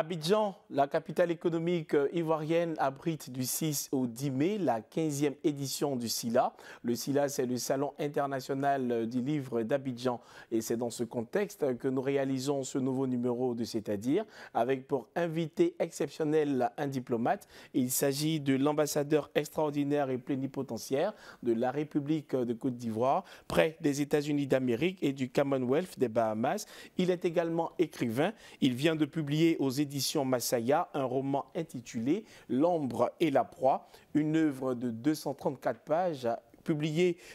Abidjan, la capitale économique ivoirienne, abrite du 6 au 10 mai la 15e édition du SILA. Le SILA, c'est le Salon international du livre d'Abidjan. Et c'est dans ce contexte que nous réalisons ce nouveau numéro de C'est-à-dire, avec pour invité exceptionnel un diplomate. Il s'agit de l'ambassadeur extraordinaire et plénipotentiaire de la République de Côte d'Ivoire, près des États-Unis d'Amérique et du Commonwealth des Bahamas. Il est également écrivain. Il vient de publier aux éditions Masaya un roman intitulé L'ombre et la proie, une œuvre de 234 pages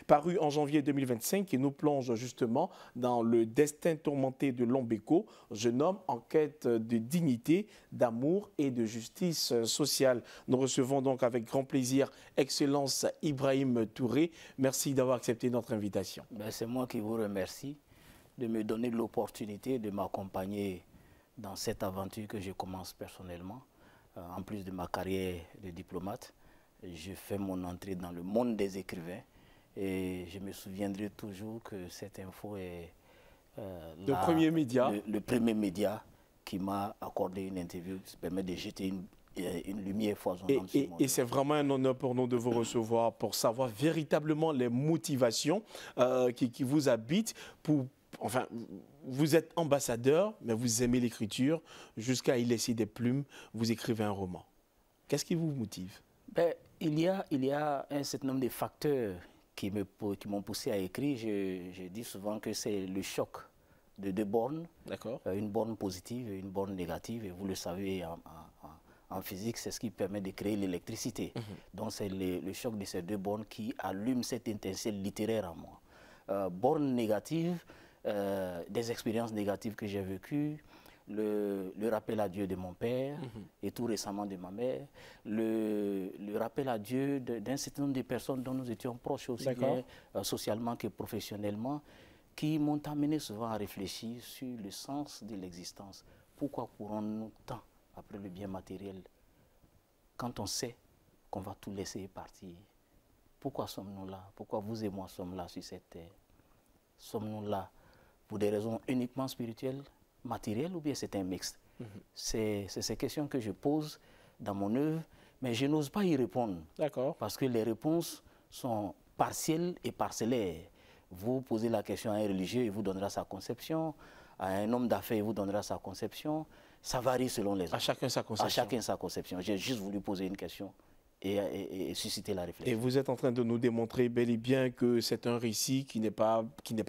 paru en janvier 2025 qui nous plonge justement dans le destin tourmenté de Lombeko, jeune homme en quête de dignité, d'amour et de justice sociale. Nous recevons donc avec grand plaisir Excellence Ibrahim Touré. Merci d'avoir accepté notre invitation. C'est moi qui vous remercie de me donner l'opportunité de m'accompagner dans cette aventure que je commence personnellement. En plus de ma carrière de diplomate, je fais mon entrée dans le monde des écrivains et je me souviendrai toujours que cette info est le premier média qui m'a accordé une interview qui permet de jeter une lumière foisonnante sur mon et c'est vraiment un honneur pour nous de vous recevoir pour savoir véritablement les motivations qui vous habitent Enfin, vous êtes ambassadeur, mais vous aimez l'écriture. Jusqu'à y laisser des plumes, vous écrivez un roman. Qu'est-ce qui vous motive? Il y a un certain nombre de facteurs qui m'ont poussé à écrire. Je dis souvent que c'est le choc de deux bornes. D'accord. Une borne positive et une borne négative. Et vous le savez, en physique, c'est ce qui permet de créer l'électricité. Donc c'est le choc de ces deux bornes qui allume cette étincelle littéraire en moi. Borne négative, des expériences négatives que j'ai vécues, le rappel à Dieu de mon père et tout récemment de ma mère, le rappel à Dieu d'un certain nombre de personnes dont nous étions proches aussi bien socialement que professionnellement, qui m'ont amené souvent à réfléchir sur le sens de l'existence. Pourquoi courons-nous tant après le bien matériel quand on sait qu'on va tout laisser partir? Pourquoi sommes-nous là? Pourquoi vous et moi sommes là sur cette terre? Sommes-nous là pour des raisons uniquement spirituelles, matérielles, ou bien c'est un mixte? C'est ces questions que je pose dans mon œuvre, mais je n'ose pas y répondre. Parce que les réponses sont partielles et parcellaires. Vous posez la question à un religieux, il vous donnera sa conception. À un homme d'affaires, il vous donnera sa conception. Ça varie selon les hommes. À chacun sa conception. À chacun sa conception. J'ai juste voulu poser une question et susciter la réflexion. Et vous êtes en train de nous démontrer bel et bien que c'est un récit qui n'est pas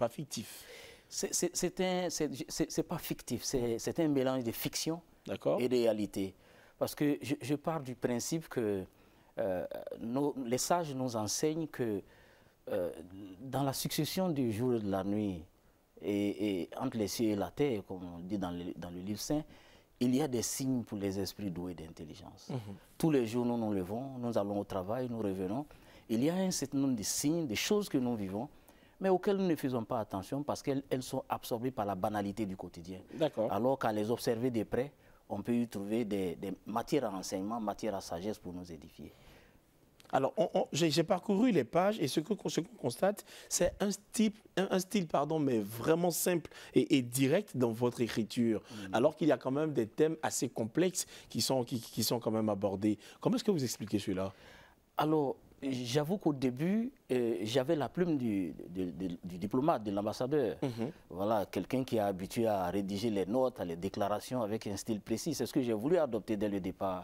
fictif. C'est pas fictif, c'est un mélange de fiction et de réalité. Parce que je pars du principe que les sages nous enseignent que dans la succession du jour et de la nuit, et entre les cieux et la terre, comme on dit dans le livre saint, il y a des signes pour les esprits doués d'intelligence. Tous les jours, nous nous levons, nous allons au travail, nous revenons. Il y a un certain nombre de signes, des choses que nous vivons, mais auxquelles nous ne faisons pas attention parce qu'elles sont absorbées par la banalité du quotidien. Alors qu'à les observer de près, on peut y trouver des matières à enseignement, matières à sagesse pour nous édifier. Alors, j'ai parcouru les pages et ce qu'on constate, c'est un style mais vraiment simple et direct dans votre écriture, alors qu'il y a quand même des thèmes assez complexes qui sont quand même abordés. Comment est-ce que vous expliquez cela? Alors, j'avoue qu'au début, j'avais la plume du diplomate, de l'ambassadeur. Voilà, quelqu'un qui est habitué à rédiger les notes, les déclarations avec un style précis. C'est ce que j'ai voulu adopter dès le départ.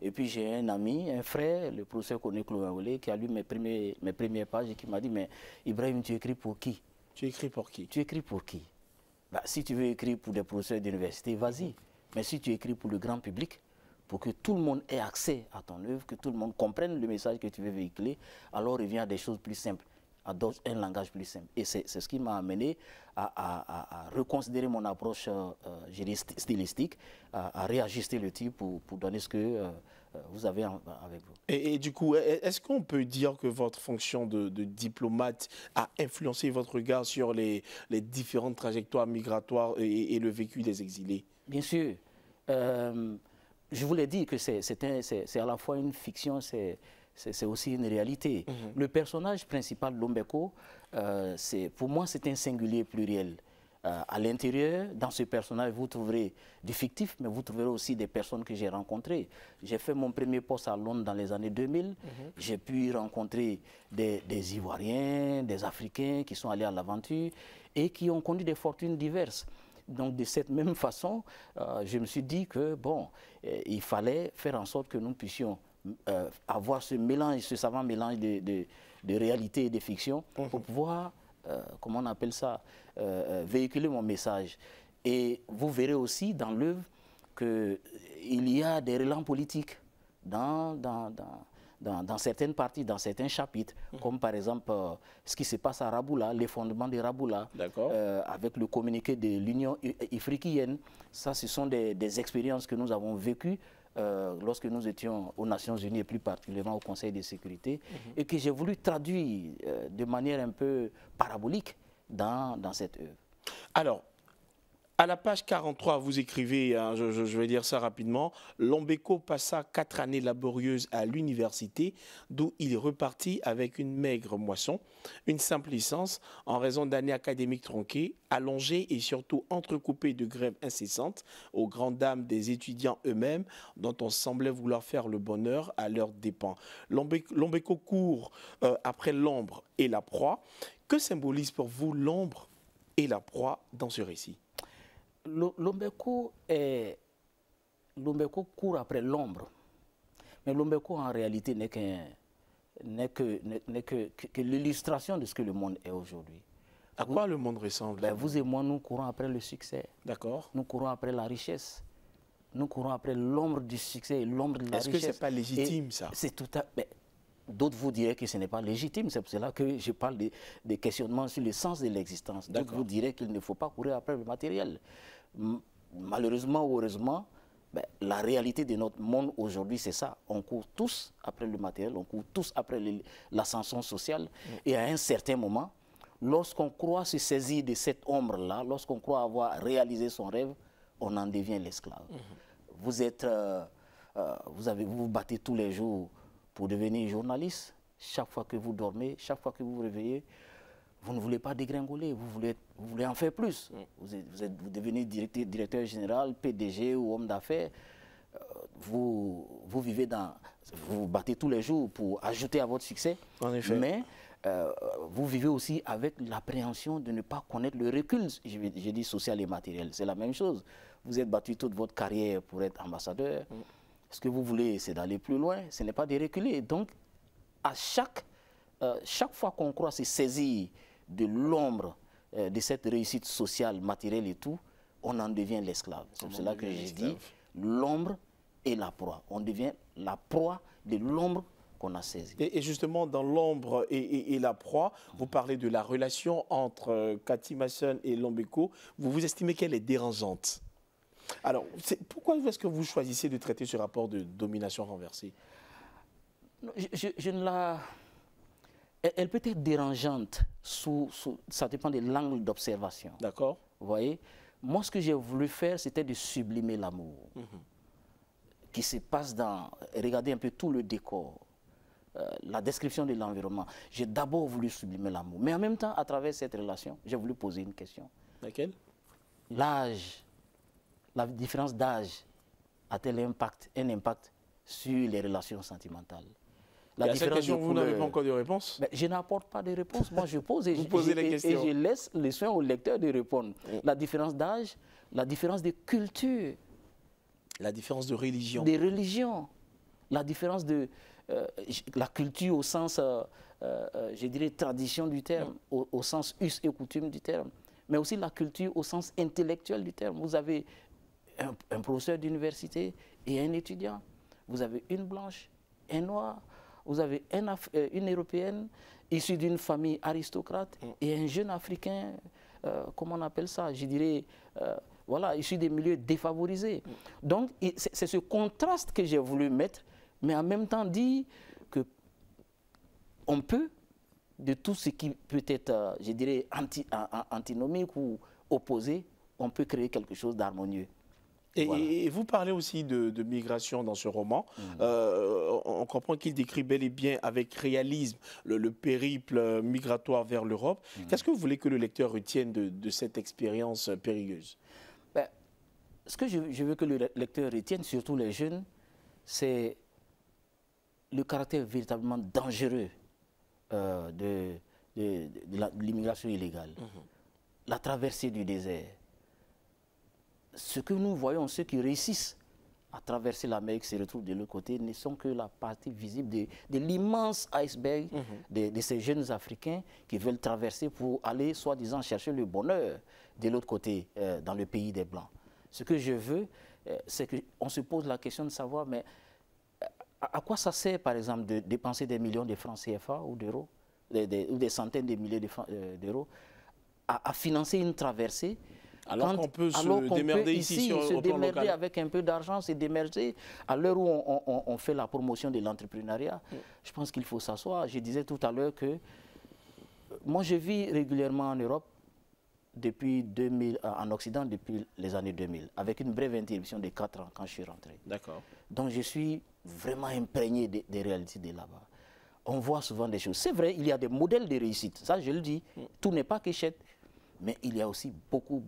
Et puis j'ai un ami, un frère, le professeur Koné Klouenwole, qui a lu mes premières pages et qui m'a dit « Mais Ibrahim, tu écris pour qui ?» Tu écris pour qui? Tu écris pour qui? Si tu veux écrire pour des professeurs d'université, vas-y. Mais si tu écris pour le grand public, pour que tout le monde ait accès à ton œuvre, que tout le monde comprenne le message que tu veux véhiculer, alors revient à des choses plus simples, à un langage plus simple. Et c'est ce qui m'a amené à reconsidérer mon approche stylistique, à réajuster le tir pour donner ce que vous avez avec vous. Et du coup, est-ce qu'on peut dire que votre fonction de diplomate a influencé votre regard sur les différentes trajectoires migratoires et le vécu des exilés? Bien sûr. Je vous l'ai dit que c'est à la fois une fiction, c'est aussi une réalité. Le personnage principal, Lombeko, pour moi, c'est un singulier pluriel. À l'intérieur, dans ce personnage, vous trouverez du fictif, mais vous trouverez aussi des personnes que j'ai rencontrées. J'ai fait mon premier poste à Londres dans les années 2000. J'ai pu rencontrer des Ivoiriens, des Africains qui sont allés à l'aventure et qui ont conduit des fortunes diverses. Donc, de cette même façon, je me suis dit que, bon, il fallait faire en sorte que nous puissions avoir ce mélange, ce savant mélange de réalité et de fiction pour pouvoir, comment on appelle ça, véhiculer mon message. Et vous verrez aussi dans l'œuvre qu'il y a des relents politiques dans certaines parties, dans certains chapitres, comme par exemple ce qui se passe à Raboula, les fondements de Raboula, avec le communiqué de l'Union africaine. Ça, ce sont des expériences que nous avons vécues lorsque nous étions aux Nations Unies et plus particulièrement au Conseil de sécurité, et que j'ai voulu traduire de manière un peu parabolique dans cette œuvre. Alors, à la page 43, vous écrivez, hein, je vais dire ça rapidement, Lombeko passa 4 années laborieuses à l'université, d'où il repartit avec une maigre moisson, une simple licence, en raison d'années académiques tronquées, allongées et surtout entrecoupées de grèves incessantes, aux grandes dames des étudiants eux-mêmes, dont on semblait vouloir faire le bonheur à leurs dépens. Lombeko court après l'ombre et la proie. Que symbolise pour vous l'ombre et la proie dans ce récit? Lombeko court après l'ombre, mais Lombeko en réalité n'est que l'illustration de ce que le monde est aujourd'hui. À quoi le monde ressemble? Vous et moi, nous courons après le succès. D'accord. Nous courons après la richesse. Nous courons après l'ombre du succès et l'ombre de la richesse. Est-ce que ce n'est pas légitime, ça? C'est tout à fait. D'autres vous diraient que ce n'est pas légitime, c'est pour cela que je parle des questionnements sur le sens de l'existence. D'autres vous diraient qu'il ne faut pas courir après le matériel. Malheureusement ou heureusement, la réalité de notre monde aujourd'hui, c'est ça. On court tous après le matériel, on court tous après l'ascension sociale. Et à un certain moment, lorsqu'on croit se saisir de cette ombre-là, lorsqu'on croit avoir réalisé son rêve, on en devient l'esclave. Vous vous battez tous les jours pour devenir journaliste. Chaque fois que vous dormez, chaque fois que vous vous réveillez, vous ne voulez pas dégringoler, vous voulez en faire plus. Vous devenez directeur général, PDG ou homme d'affaires. Vous vous battez tous les jours pour ajouter à votre succès. En effet. Mais vous vivez aussi avec l'appréhension de ne pas connaître le recul, je dis social et matériel. C'est la même chose. Vous êtes battu toute votre carrière pour être ambassadeur. Ce que vous voulez, c'est d'aller plus loin, ce n'est pas de reculer. Donc, à chaque fois qu'on croit se saisir de l'ombre de cette réussite sociale, matérielle et tout, on en devient l'esclave. C'est pour cela que j'ai dit l'ombre et la proie. On devient la proie de l'ombre qu'on a saisie. Et justement, dans l'ombre et la proie, vous parlez de la relation entre Cathy Masson et Lombeko. Vous estimez qu'elle est dérangeante? Alors, pourquoi est-ce que vous choisissez de traiter ce rapport de domination renversée? Je ne la... Elle peut être dérangeante, ça dépend de l'angle d'observation. D'accord. Vous voyez? Moi, ce que j'ai voulu faire, c'était de sublimer l'amour. Qui se passe dans... Regardez un peu tout le décor, la description de l'environnement. J'ai d'abord voulu sublimer l'amour. Mais en même temps, à travers cette relation, j'ai voulu poser une question. Laquelle? L'âge. La différence d'âge a-t-elle un impact sur les relations sentimentales? À cette question, vous n'avez pas encore de réponse? Je n'apporte pas de réponse. Moi, je pose et je laisse le soin au lecteur de répondre. La différence d'âge, la différence de culture. La différence de religion. Des religions. La différence de la culture au sens, je dirais, tradition du terme, au sens us et coutume du terme. Mais aussi la culture au sens intellectuel du terme. Vous avez un professeur d'université et un étudiant. Vous avez une blanche, un noir. Vous avez une européenne issue d'une famille aristocrate et un jeune africain, comment on appelle ça, je dirais, voilà, issu des milieux défavorisés. Donc, c'est ce contraste que j'ai voulu mettre, mais en même temps dire qu'on peut, de tout ce qui peut être, je dirais, antinomique ou opposé, on peut créer quelque chose d'harmonieux. Voilà. Et vous parlez aussi de migration dans ce roman. On comprend qu'il décrit bel et bien avec réalisme le périple migratoire vers l'Europe. Qu'est-ce que vous voulez que le lecteur retienne de cette expérience périlleuse? Ben, ce que je veux que le lecteur retienne, surtout les jeunes, c'est le caractère véritablement dangereux de l'immigration illégale. La traversée du désert. Ce que nous voyons, ceux qui réussissent à traverser la mer et qui se retrouvent de l'autre côté, ne sont que la partie visible de l'immense iceberg de ces jeunes Africains qui veulent traverser pour aller, soi-disant, chercher le bonheur de l'autre côté, dans le pays des Blancs. Ce que je veux, c'est qu'on se pose la question de savoir, mais à quoi ça sert, par exemple, de dépenser des millions de francs CFA ou d'euros, ou des centaines de milliers d'euros, à financer une traversée, alors qu'on peut se démerder ici au plan local. Avec un peu d'argent, se démerder. À l'heure où on fait la promotion de l'entrepreneuriat, je pense qu'il faut s'asseoir. Je disais tout à l'heure que moi, je vis régulièrement en Europe, depuis 2000, en Occident depuis les années 2000, avec une brève interruption de 4 ans quand je suis rentré. D'accord. Donc je suis vraiment imprégné des réalités de là-bas. On voit souvent des choses. C'est vrai, il y a des modèles de réussite, ça je le dis. Tout n'est pas qu'échec. Mais il y a aussi beaucoup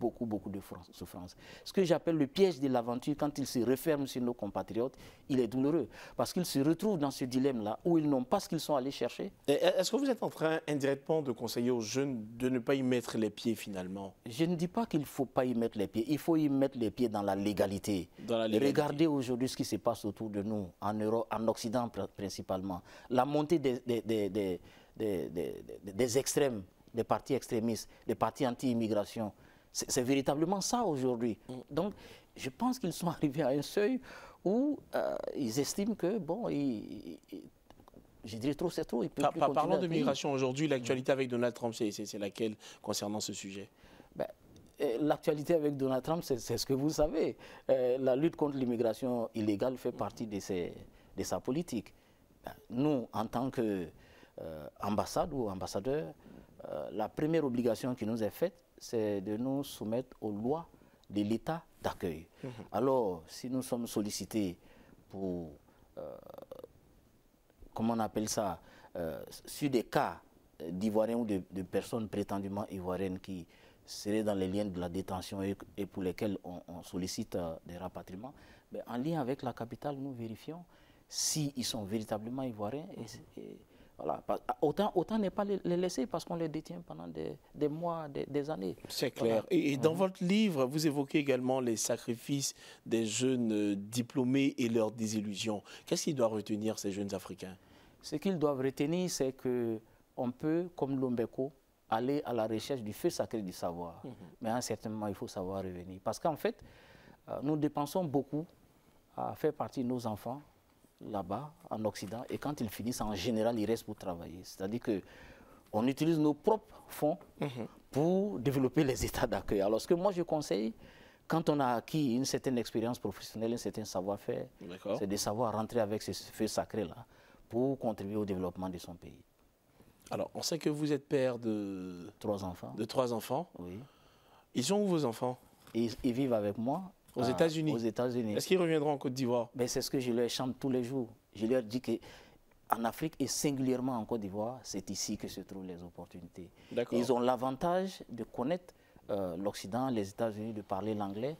de souffrance. Ce que j'appelle le piège de l'aventure, quand il se referme sur nos compatriotes, il est douloureux. Parce qu'ils se retrouvent dans ce dilemme-là, où ils n'ont pas ce qu'ils sont allés chercher. Est-ce que vous êtes en train, indirectement, de conseiller aux jeunes de ne pas y mettre les pieds, finalement? Je ne dis pas qu'il ne faut pas y mettre les pieds. Il faut y mettre les pieds dans la légalité. Regardez aujourd'hui ce qui se passe autour de nous, en Europe, en Occident principalement. La montée des extrêmes, des partis extrémistes, des partis anti-immigration. C'est véritablement ça aujourd'hui. Donc, je pense qu'ils sont arrivés à un seuil où ils estiment que, bon, je dirais trop, c'est trop. Parlons de migration aujourd'hui. L'actualité avec Donald Trump, c'est laquelle concernant ce sujet? L'actualité avec Donald Trump, c'est ce que vous savez. La lutte contre l'immigration illégale fait partie de sa politique. Nous, en tant qu'ambassade ou ambassadeurs, la première obligation qui nous est faite, c'est de nous soumettre aux lois de l'État d'accueil. Alors, si nous sommes sollicités pour, comment on appelle ça, sur des cas d'Ivoiriens ou de personnes prétendument ivoiriennes qui seraient dans les liens de la détention et pour lesquels on sollicite des rapatriements, en lien avec la capitale, nous vérifions s'ils sont véritablement ivoiriens. Voilà. Autant ne pas les laisser parce qu'on les détient pendant des mois, des années. C'est clair. Voilà. Et dans votre livre, vous évoquez également les sacrifices des jeunes diplômés et leurs désillusions. Qu'est-ce qu'ils doivent retenir, ces jeunes Africains? Ce qu'ils doivent retenir, c'est qu'on peut, comme Lombeko, aller à la recherche du feu sacré du savoir. Mais à un certain moment, il faut savoir revenir. Parce qu'en fait, nous dépensons beaucoup à faire partie de nos enfants là-bas, en Occident, et quand ils finissent, en général, ils restent pour travailler. C'est-à-dire qu'on utilise nos propres fonds pour développer les états d'accueil. Alors, ce que moi, je conseille, quand on a acquis une certaine expérience professionnelle, un certain savoir-faire, c'est de savoir rentrer avec ce feu sacré-là pour contribuer au développement de son pays. Alors, on sait que vous êtes père de 3 enfants. De 3 enfants. Oui. Ils sont où, vos enfants? Ils vivent avec moi. Aux États-Unis. Aux États-Unis. Est-ce qu'ils reviendront en Côte d'Ivoire? C'est ce que je leur chante tous les jours. Je leur dis qu'en Afrique et singulièrement en Côte d'Ivoire, c'est ici que se trouvent les opportunités. Ils ont l'avantage de connaître l'Occident, les États-Unis, de parler l'anglais,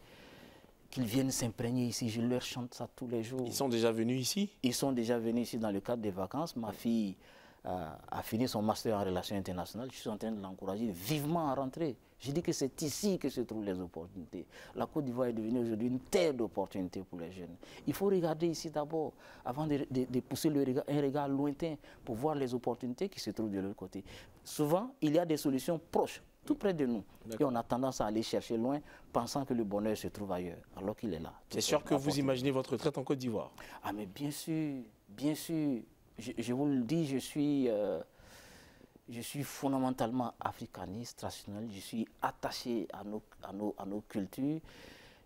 qu'ils viennent s'imprégner ici. Je leur chante ça tous les jours. Ils sont déjà venus ici? Ils sont déjà venus ici dans le cadre des vacances. Ma fille a fini son master en relations internationales. Je suis en train de l'encourager vivement à rentrer. Je dis que c'est ici que se trouvent les opportunités. La Côte d'Ivoire est devenue aujourd'hui une terre d'opportunités pour les jeunes. Il faut regarder ici d'abord, avant de pousser un regard lointain pour voir les opportunités qui se trouvent de l'autre côté. Souvent, il y a des solutions proches, tout près de nous. Et on a tendance à aller chercher loin, pensant que le bonheur se trouve ailleurs, alors qu'il est là. C'est sûr que vous imaginez votre retraite en Côte d'Ivoire? Ah mais bien sûr, bien sûr. Je vous le dis, je suis fondamentalement africaniste, traditionnel, je suis attaché à nos cultures.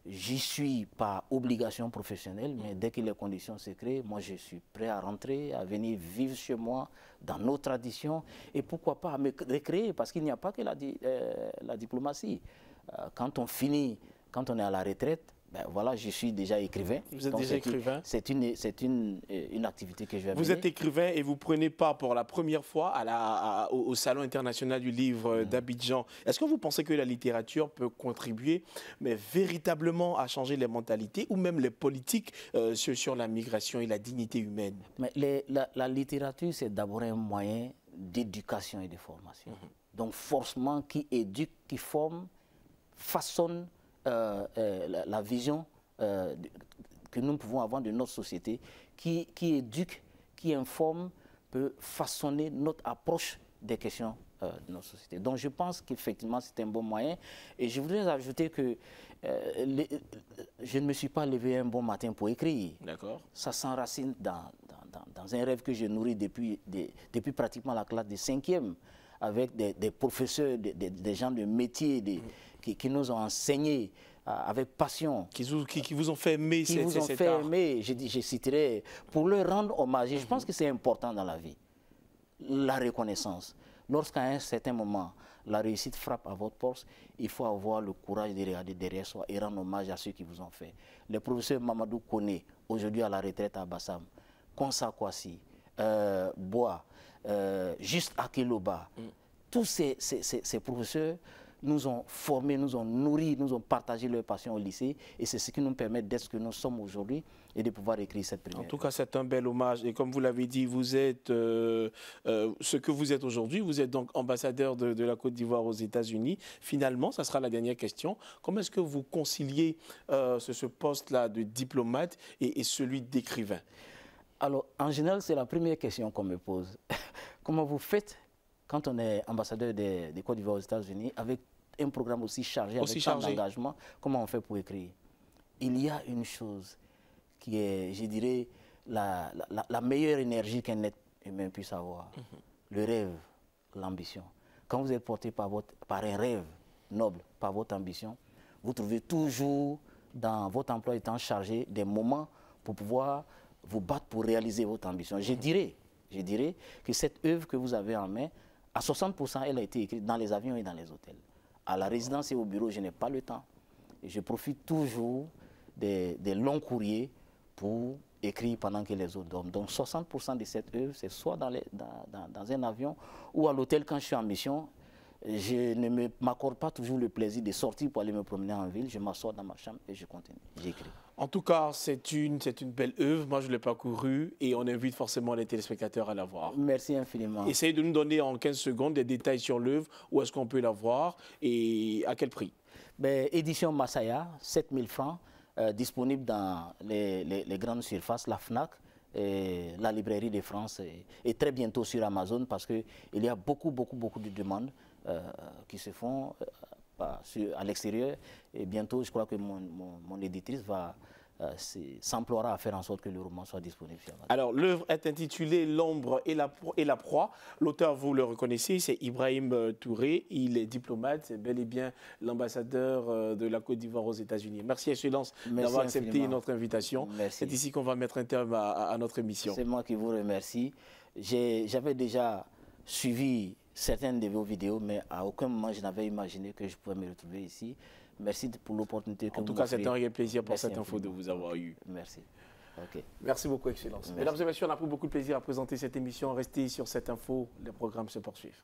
J'y suis par obligation professionnelle, mais dès que les conditions se créent, moi je suis prêt à rentrer, à venir vivre chez moi, dans nos traditions, et pourquoi pas à me recréer, parce qu'il n'y a pas que la diplomatie. Quand on est à la retraite, Ben voilà, je suis déjà écrivain. Vous êtes déjà écrivain? C'est une activité que je vais mener. Vous êtes écrivain et vous prenez part pour la première fois au Salon international du livre d'Abidjan. Est-ce que vous pensez que la littérature peut contribuer mais véritablement à changer les mentalités ou même les politiques sur la migration et la dignité humaine? Mais la littérature, c'est d'abord un moyen d'éducation et de formation. Donc forcément, qui éduque, qui forme, façonne la vision que nous pouvons avoir de notre société, qui éduque, qui informe, peut façonner notre approche des questions de notre société. Donc je pense qu'effectivement c'est un bon moyen. Et je voudrais ajouter que je ne me suis pas levé un bon matin pour écrire. D'accord. Ça s'enracine dans un rêve que je nourris depuis pratiquement la classe de 5e, avec des professeurs, des gens de métier, qui nous ont enseigné avec passion. Qui vous ont fait aimer cet art. Qui vous ont fait aimer, je citerai, pour leur rendre hommage. Et je pense que c'est important dans la vie, la reconnaissance. Lorsqu'à un certain moment, la réussite frappe à votre porte, il faut avoir le courage de regarder derrière soi et rendre hommage à ceux qui vous ont fait. Le professeur Mamadou Koné, aujourd'hui à la retraite à Bassam, Konsa Kwasi, Bois, Juste Akeloba, tous ces professeurs nous ont formés, nous ont nourris, nous ont partagé leur passion au lycée. Et c'est ce qui nous permet d'être ce que nous sommes aujourd'hui et de pouvoir écrire cette première. En tout cas, c'est un bel hommage. Et comme vous l'avez dit, vous êtes ce que vous êtes aujourd'hui. Vous êtes donc ambassadeur de la Côte d'Ivoire aux États-Unis. Finalement, ça sera la dernière question. Comment est-ce que vous conciliez ce poste-là de diplomate et celui d'écrivain? Alors, en général, c'est la première question qu'on me pose. Comment vous faites quand on est ambassadeur des Côte d'Ivoire aux États-Unis avec un programme aussi chargé, avec tant d'engagement, comment on fait pour écrire? Il y a une chose qui est, je dirais, la meilleure énergie qu'un être humain puisse avoir. Le rêve, l'ambition. Quand vous êtes porté par un rêve noble, par votre ambition, vous trouvez toujours dans votre emploi étant chargé des moments pour pouvoir vous battre pour réaliser votre ambition. Je dirais que cette œuvre que vous avez en main, à 60%, elle a été écrite dans les avions et dans les hôtels. À la résidence et au bureau, je n'ai pas le temps. Et je profite toujours des longs courriers pour écrire pendant que les autres dorment. Donc 60% de cette œuvre, c'est soit dans un avion ou à l'hôtel quand je suis en mission. Je ne m'accorde pas toujours le plaisir de sortir pour aller me promener en ville. Je m'assois dans ma chambre et je continue, j'écris. En tout cas, c'est une belle œuvre. Moi, je l'ai parcourue et on invite forcément les téléspectateurs à la voir. Merci infiniment. Essayez de nous donner en 15 secondes des détails sur l'œuvre, où est-ce qu'on peut la voir et à quel prix? Édition Masaya, 7 000 francs, disponible dans les grandes surfaces, la FNAC, la Librairie de France et très bientôt sur Amazon parce qu'il y a beaucoup de demandes qui se font à l'extérieur. Et bientôt, je crois que mon éditrice s'emploiera à faire en sorte que le roman soit disponible sur Amazon. Alors, l'œuvre est intitulée L'ombre et la proie. L'auteur, vous le reconnaissez, c'est Ibrahim Touré. Il est diplomate, c'est bel et bien l'ambassadeur de la Côte d'Ivoire aux États-Unis. Merci, Excellence, d'avoir accepté notre invitation. C'est ici qu'on va mettre un terme à notre émission. C'est moi qui vous remercie. J'avais déjà suivi certaines de vos vidéos, mais à aucun moment je n'avais imaginé que je pouvais me retrouver ici. Merci pour l'opportunité que vous m'offrez. En tout cas, c'est un réel plaisir pour cette info de vous avoir eu. Merci. Okay. Merci beaucoup, Excellence. Merci. Mesdames et messieurs, on a pris beaucoup de plaisir à présenter cette émission. Restez sur cette info, les programmes se poursuivent.